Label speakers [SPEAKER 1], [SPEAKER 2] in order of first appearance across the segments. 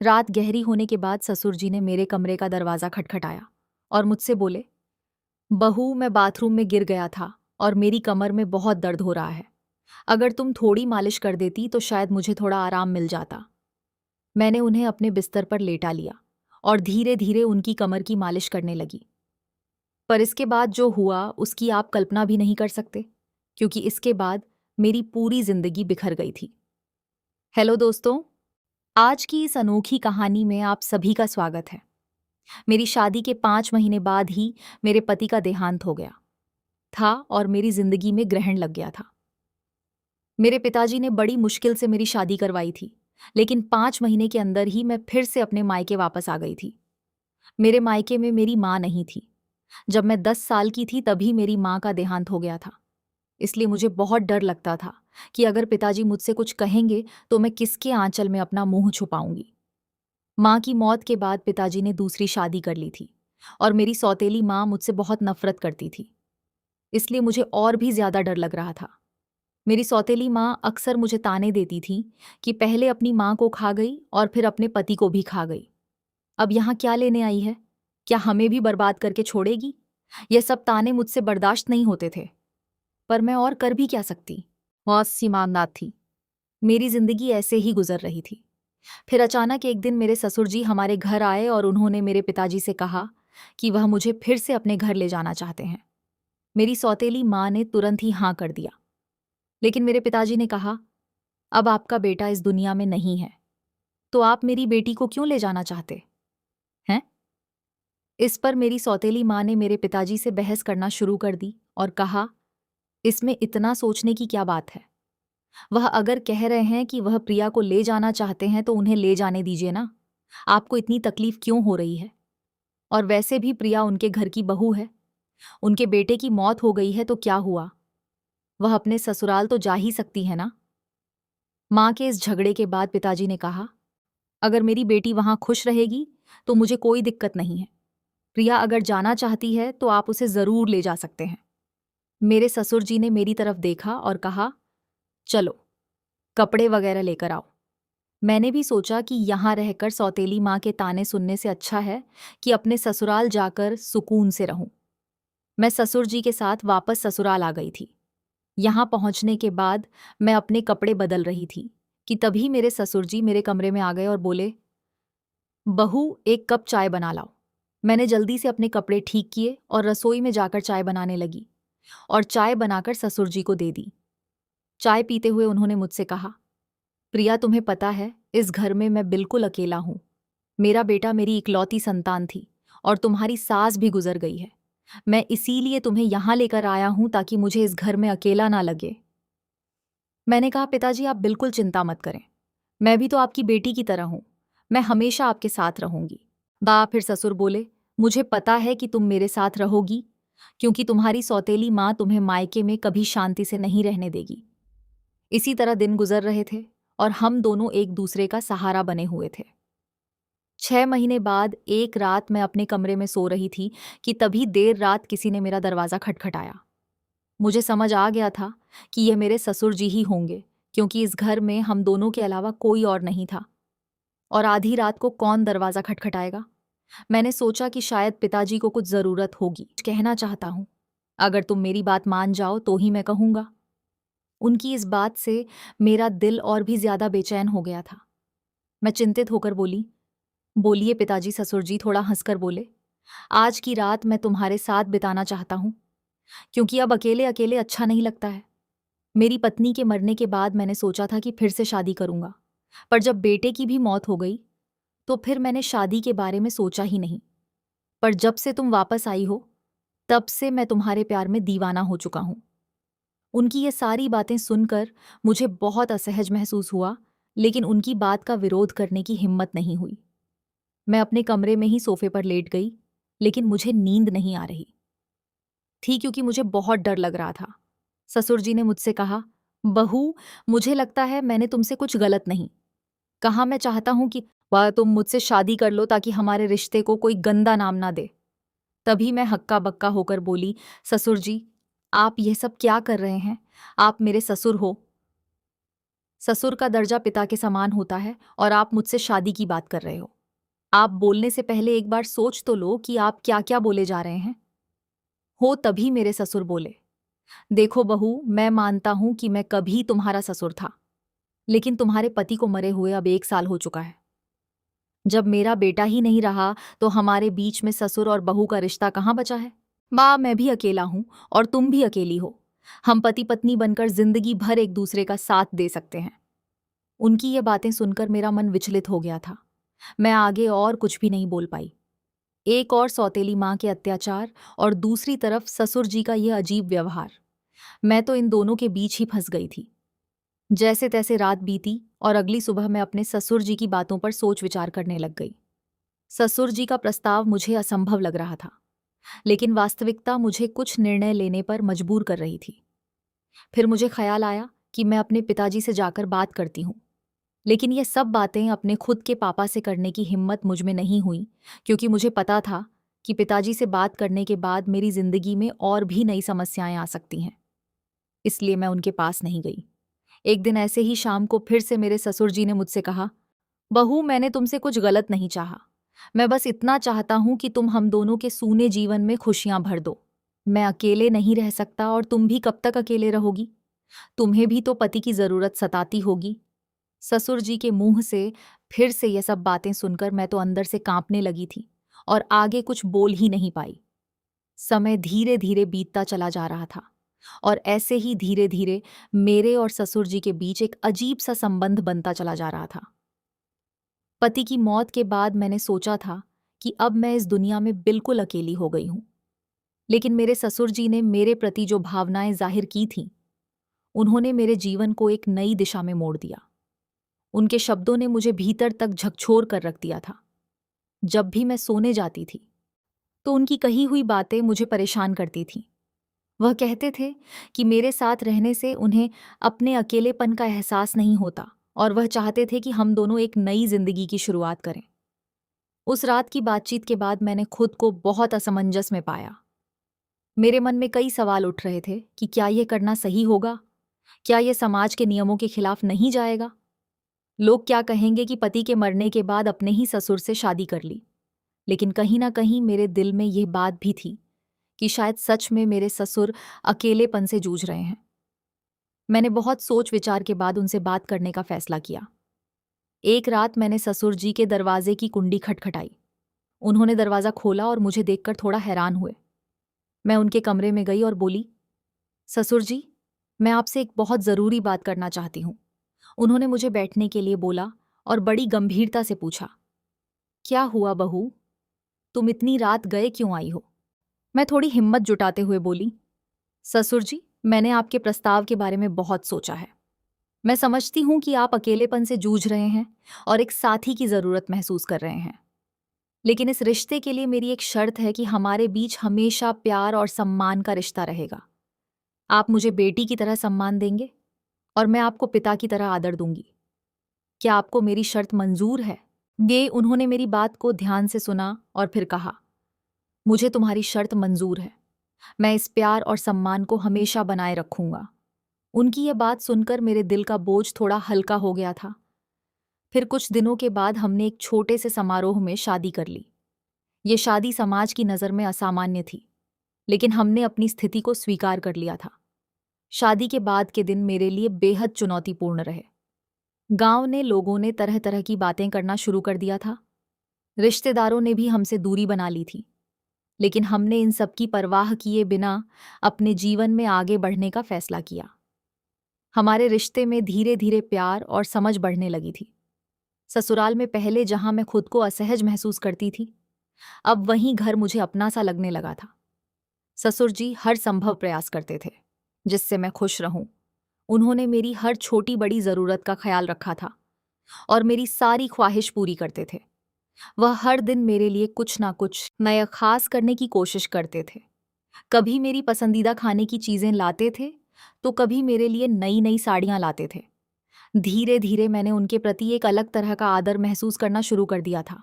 [SPEAKER 1] रात गहरी होने के बाद ससुर जी ने मेरे कमरे का दरवाज़ा खटखटाया और मुझसे बोले, बहू मैं बाथरूम में गिर गया था और मेरी कमर में बहुत दर्द हो रहा है। अगर तुम थोड़ी मालिश कर देती तो शायद मुझे थोड़ा आराम मिल जाता। मैंने उन्हें अपने बिस्तर पर लेटा लिया और धीरे धीरे उनकी कमर की मालिश करने लगी। पर इसके बाद जो हुआ उसकी आप कल्पना भी नहीं कर सकते, क्योंकि इसके बाद मेरी पूरी जिंदगी बिखर गई थी। हेलो दोस्तों, आज की इस अनोखी कहानी में आप सभी का स्वागत है। मेरी शादी के 5 महीने बाद ही मेरे पति का देहांत हो गया था और मेरी जिंदगी में ग्रहण लग गया था। मेरे पिताजी ने बड़ी मुश्किल से मेरी शादी करवाई थी, लेकिन 5 महीने के अंदर ही मैं फिर से अपने मायके वापस आ गई थी। मेरे मायके में मेरी माँ नहीं थी। जब मैं 10 साल की थी तभी मेरी माँ का देहांत हो गया था। इसलिए मुझे बहुत डर लगता था कि अगर पिताजी मुझसे कुछ कहेंगे तो मैं किसके आंचल में अपना मुंह छुपाऊंगी। माँ की मौत के बाद पिताजी ने दूसरी शादी कर ली थी और मेरी सौतेली माँ मुझसे बहुत नफरत करती थी। इसलिए मुझे और भी ज्यादा डर लग रहा था। मेरी सौतेली माँ अक्सर मुझे ताने देती थी कि पहले अपनी माँ को खा गई और फिर अपने पति को भी खा गई। अब यहाँ क्या लेने आई है? क्या हमें भी बर्बाद करके छोड़ेगी? ये सब ताने मुझसे बर्दाश्त नहीं होते थे, पर मैं और कर भी क्या सकती। बहुत सी ईमानदार थी। मेरी जिंदगी ऐसे ही गुजर रही थी। फिर अचानक एक दिन मेरे ससुर जी हमारे घर आए और उन्होंने मेरे पिताजी से कहा कि वह मुझे फिर से अपने घर ले जाना चाहते हैं। मेरी सौतेली माँ ने तुरंत ही हाँ कर दिया, लेकिन मेरे पिताजी ने कहा, अब आपका बेटा इस दुनिया में नहीं है, तो आप मेरी बेटी को क्यों ले जाना चाहते हैं? इस पर मेरी सौतेली माँ ने मेरे पिताजी से बहस करना शुरू कर दी और कहा, इसमें इतना सोचने की क्या बात है? वह अगर कह रहे हैं कि वह प्रिया को ले जाना चाहते हैं तो उन्हें ले जाने दीजिए ना। आपको इतनी तकलीफ क्यों हो रही है? और वैसे भी प्रिया उनके घर की बहू है। उनके बेटे की मौत हो गई है तो क्या हुआ? वह अपने ससुराल तो जा ही सकती है ना। माँ के इस झगड़े के बाद पिताजी ने कहा, अगर मेरी बेटी वहां खुश रहेगी तो मुझे कोई दिक्कत नहीं है। प्रिया अगर जाना चाहती है तो आप उसे जरूर ले जा सकते हैं। मेरे ससुर जी ने मेरी तरफ देखा और कहा, चलो कपड़े वगैरह लेकर आओ। मैंने भी सोचा कि यहाँ रहकर सौतेली माँ के ताने सुनने से अच्छा है कि अपने ससुराल जाकर सुकून से रहूं। मैं ससुर जी के साथ वापस ससुराल आ गई थी। यहाँ पहुंचने के बाद मैं अपने कपड़े बदल रही थी कि तभी मेरे ससुर जी मेरे कमरे में आ गए और बोले, बहू एक कप चाय बना लाओ। मैंने जल्दी से अपने कपड़े ठीक किए और रसोई में जाकर चाय बनाने लगी और चाय बनाकर ससुर जी को दे दी। चाय पीते हुए उन्होंने मुझसे कहा, प्रिया तुम्हें पता है इस घर में मैं बिल्कुल अकेला हूं। मेरा बेटा मेरी इकलौती संतान थी और तुम्हारी सास भी गुजर गई है। मैं इसीलिए तुम्हें यहां लेकर आया हूं ताकि मुझे इस घर में अकेला ना लगे। मैंने कहा, पिताजी आप बिल्कुल चिंता मत करें, मैं भी तो आपकी बेटी की तरह हूं। मैं हमेशा आपके साथ रहूंगी। फिर ससुर बोले, मुझे पता है कि तुम मेरे साथ रहोगी, क्योंकि तुम्हारी सौतेली माँ तुम्हें मायके में कभी शांति से नहीं रहने देगी। इसी तरह दिन गुजर रहे थे और हम दोनों एक दूसरे का सहारा बने हुए थे। 6 महीने बाद एक रात मैं अपने कमरे में सो रही थी कि तभी देर रात किसी ने मेरा दरवाज़ा खटखटाया। मुझे समझ आ गया था कि यह मेरे ससुर जी ही होंगे, क्योंकि इस घर में हम दोनों के अलावा कोई और नहीं था। और आधी रात को कौन दरवाज़ा खटखटाएगा? मैंने सोचा कि शायद पिताजी को कुछ ज़रूरत होगी। कहना चाहता हूँ, अगर तुम मेरी बात मान जाओ तो ही मैं कहूँगा। उनकी इस बात से मेरा दिल और भी ज़्यादा बेचैन हो गया था। मैं चिंतित होकर बोली, बोलिए पिताजी। ससुर जी थोड़ा हंसकर बोले, आज की रात मैं तुम्हारे साथ बिताना चाहता हूँ, क्योंकि अब अकेले अकेले अच्छा नहीं लगता है। मेरी पत्नी के मरने के बाद मैंने सोचा था कि फिर से शादी करूंगा, पर जब बेटे की भी मौत हो गई तो फिर मैंने शादी के बारे में सोचा ही नहीं। पर जब से तुम वापस आई हो तब से मैं तुम्हारे प्यार में दीवाना हो चुका हूं। उनकी ये सारी बातें सुनकर मुझे बहुत असहज महसूस हुआ, लेकिन उनकी बात का विरोध करने की हिम्मत नहीं हुई। मैं अपने कमरे में ही सोफे पर लेट गई, लेकिन मुझे नींद नहीं आ रही थी, क्योंकि मुझे बहुत डर लग रहा था। ससुर जी ने मुझसे कहा, बहू मुझे लगता है मैंने तुमसे कुछ गलत नहीं कहा। मैं चाहता हूं कि वह तुम मुझसे शादी कर लो ताकि हमारे रिश्ते को कोई गंदा नाम ना दे। तभी मैं हक्का बक्का होकर बोली, ससुर जी आप यह सब क्या कर रहे हैं? आप मेरे ससुर हो। ससुर का दर्जा पिता के समान होता है और आप मुझसे शादी की बात कर रहे हो। आप बोलने से पहले एक बार सोच तो लो कि आप क्या क्या बोले जा रहे हैं। हो तभी मेरे ससुर बोले, देखो बहू, मैं मानता हूं कि मैं कभी तुम्हारा ससुर था, लेकिन तुम्हारे पति को मरे हुए अब 1 साल हो चुका है। जब मेरा बेटा ही नहीं रहा तो हमारे बीच में ससुर और बहू का रिश्ता कहाँ बचा है। माँ, मैं भी अकेला हूं और तुम भी अकेली हो। हम पति पत्नी बनकर जिंदगी भर एक दूसरे का साथ दे सकते हैं। उनकी ये बातें सुनकर मेरा मन विचलित हो गया था। मैं आगे और कुछ भी नहीं बोल पाई। एक और सौतेली माँ के अत्याचार और दूसरी तरफ ससुर जी का यह अजीब व्यवहार। मैं तो इन दोनों के बीच ही फंस गई थी। जैसे तैसे रात बीती और अगली सुबह मैं अपने ससुर जी की बातों पर सोच विचार करने लग गई। ससुर जी का प्रस्ताव मुझे असंभव लग रहा था, लेकिन वास्तविकता मुझे कुछ निर्णय लेने पर मजबूर कर रही थी। फिर मुझे ख्याल आया कि मैं अपने पिताजी से जाकर बात करती हूँ, लेकिन ये सब बातें अपने खुद के पापा से करने की हिम्मत मुझ में नहीं हुई, क्योंकि मुझे पता था कि पिताजी से बात करने के बाद मेरी जिंदगी में और भी नई समस्याएं आ सकती हैं। इसलिए मैं उनके पास नहीं गई। एक दिन ऐसे ही शाम को फिर से मेरे ससुर जी ने मुझसे कहा, बहू, मैंने तुमसे कुछ गलत नहीं चाहा। मैं बस इतना चाहता हूं कि तुम हम दोनों के सूने जीवन में खुशियां भर दो। मैं अकेले नहीं रह सकता और तुम भी कब तक अकेले रहोगी? तुम्हें भी तो पति की जरूरत सताती होगी। ससुर जी के मुंह से फिर से ये सब बातें सुनकर मैं तो अंदर से कांपने लगी थी और आगे कुछ बोल ही नहीं पाई। समय धीरे धीरे बीतता चला जा रहा था और ऐसे ही धीरे धीरे मेरे और ससुर जी के बीच एक अजीब सा संबंध बनता चला जा रहा था। पति की मौत के बाद मैंने सोचा था कि अब मैं इस दुनिया में बिल्कुल अकेली हो गई हूं, लेकिन मेरे ससुर जी ने मेरे प्रति जो भावनाएं जाहिर की थीं, उन्होंने मेरे जीवन को एक नई दिशा में मोड़ दिया। उनके शब्दों ने मुझे भीतर तक झकझोर कर रख दिया था। जब भी मैं सोने जाती थी तो उनकी कही हुई बातें मुझे परेशान करती थीं। वह कहते थे कि मेरे साथ रहने से उन्हें अपने अकेलेपन का एहसास नहीं होता और वह चाहते थे कि हम दोनों एक नई जिंदगी की शुरुआत करें। उस रात की बातचीत के बाद मैंने खुद को बहुत असमंजस में पाया। मेरे मन में कई सवाल उठ रहे थे कि क्या यह करना सही होगा? क्या यह समाज के नियमों के खिलाफ नहीं जाएगा? लोग क्या कहेंगे कि पति के मरने के बाद अपने ही ससुर से शादी कर ली? लेकिन कहीं ना कहीं मेरे दिल में यह बात भी थी कि शायद सच में मेरे ससुर अकेलेपन से जूझ रहे हैं। मैंने बहुत सोच विचार के बाद उनसे बात करने का फैसला किया। एक रात मैंने ससुर जी के दरवाजे की कुंडी खटखटाई। उन्होंने दरवाजा खोला और मुझे देखकर थोड़ा हैरान हुए। मैं उनके कमरे में गई और बोली, ससुर जी, मैं आपसे एक बहुत जरूरी बात करना चाहती हूँ। उन्होंने मुझे बैठने के लिए बोला और बड़ी गंभीरता से पूछा, क्या हुआ बहू, तुम इतनी रात गए क्यों आई हो? मैं थोड़ी हिम्मत जुटाते हुए बोली, ससुर जी, मैंने आपके प्रस्ताव के बारे में बहुत सोचा है। मैं समझती हूं कि आप अकेलेपन से जूझ रहे हैं और एक साथी की जरूरत महसूस कर रहे हैं, लेकिन इस रिश्ते के लिए मेरी एक शर्त है कि हमारे बीच हमेशा प्यार और सम्मान का रिश्ता रहेगा। आप मुझे बेटी की तरह सम्मान देंगे और मैं आपको पिता की तरह आदर दूंगी। क्या आपको मेरी शर्त मंजूर है? उन्होंने मेरी बात को ध्यान से सुना और फिर कहा, मुझे तुम्हारी शर्त मंजूर है। मैं इस प्यार और सम्मान को हमेशा बनाए रखूंगा। उनकी यह बात सुनकर मेरे दिल का बोझ थोड़ा हल्का हो गया था। फिर कुछ दिनों के बाद हमने एक छोटे से समारोह में शादी कर ली। ये शादी समाज की नज़र में असामान्य थी, लेकिन हमने अपनी स्थिति को स्वीकार कर लिया था। शादी के बाद के दिन मेरे लिए बेहद चुनौतीपूर्ण रहे। गांव ने लोगों ने तरह तरह की बातें करना शुरू कर दिया था। रिश्तेदारों ने भी हमसे दूरी बना ली थी, लेकिन हमने इन सब की परवाह किए बिना अपने जीवन में आगे बढ़ने का फैसला किया। हमारे रिश्ते में धीरे धीरे प्यार और समझ बढ़ने लगी थी। ससुराल में पहले जहां मैं खुद को असहज महसूस करती थी, अब वहीं घर मुझे अपना सा लगने लगा था। ससुर जी हर संभव प्रयास करते थे जिससे मैं खुश रहूं। उन्होंने मेरी हर छोटी बड़ी जरूरत का ख्याल रखा था और मेरी सारी ख्वाहिश पूरी करते थे। वह हर दिन मेरे लिए कुछ ना कुछ नया खास करने की कोशिश करते थे। कभी मेरी पसंदीदा खाने की चीजें लाते थे तो कभी मेरे लिए नई नई साड़ियां लाते थे। धीरे धीरे मैंने उनके प्रति एक अलग तरह का आदर महसूस करना शुरू कर दिया था।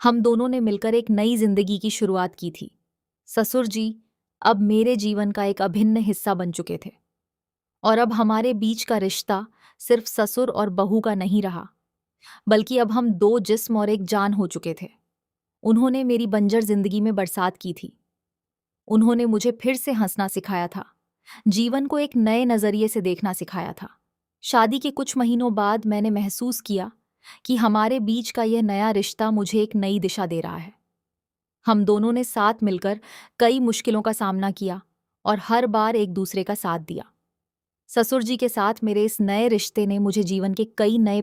[SPEAKER 1] हम दोनों ने मिलकर एक नई जिंदगी की शुरुआत की थी। ससुर जी अब मेरे जीवन का एक अभिन्न हिस्सा बन चुके थे और अब हमारे बीच का रिश्ता सिर्फ ससुर और बहू का नहीं रहा, बल्कि अब हम दो जिस्म और एक जान हो चुके थे। उन्होंने मेरी बंजर जिंदगी में बरसात की थी। उन्होंने मुझे फिर से हंसना सिखाया था, जीवन को एक नए नजरिए से देखना सिखाया था। शादी के कुछ महीनों बाद मैंने महसूस किया कि हमारे बीच का यह नया रिश्ता मुझे एक नई दिशा दे रहा है। हम दोनों ने साथ मिलकर कई मुश्किलों का सामना किया और हर बार एक दूसरे का साथ दिया। ससुर जी के साथ मेरे इस नए रिश्ते ने मुझे जीवन के कई नए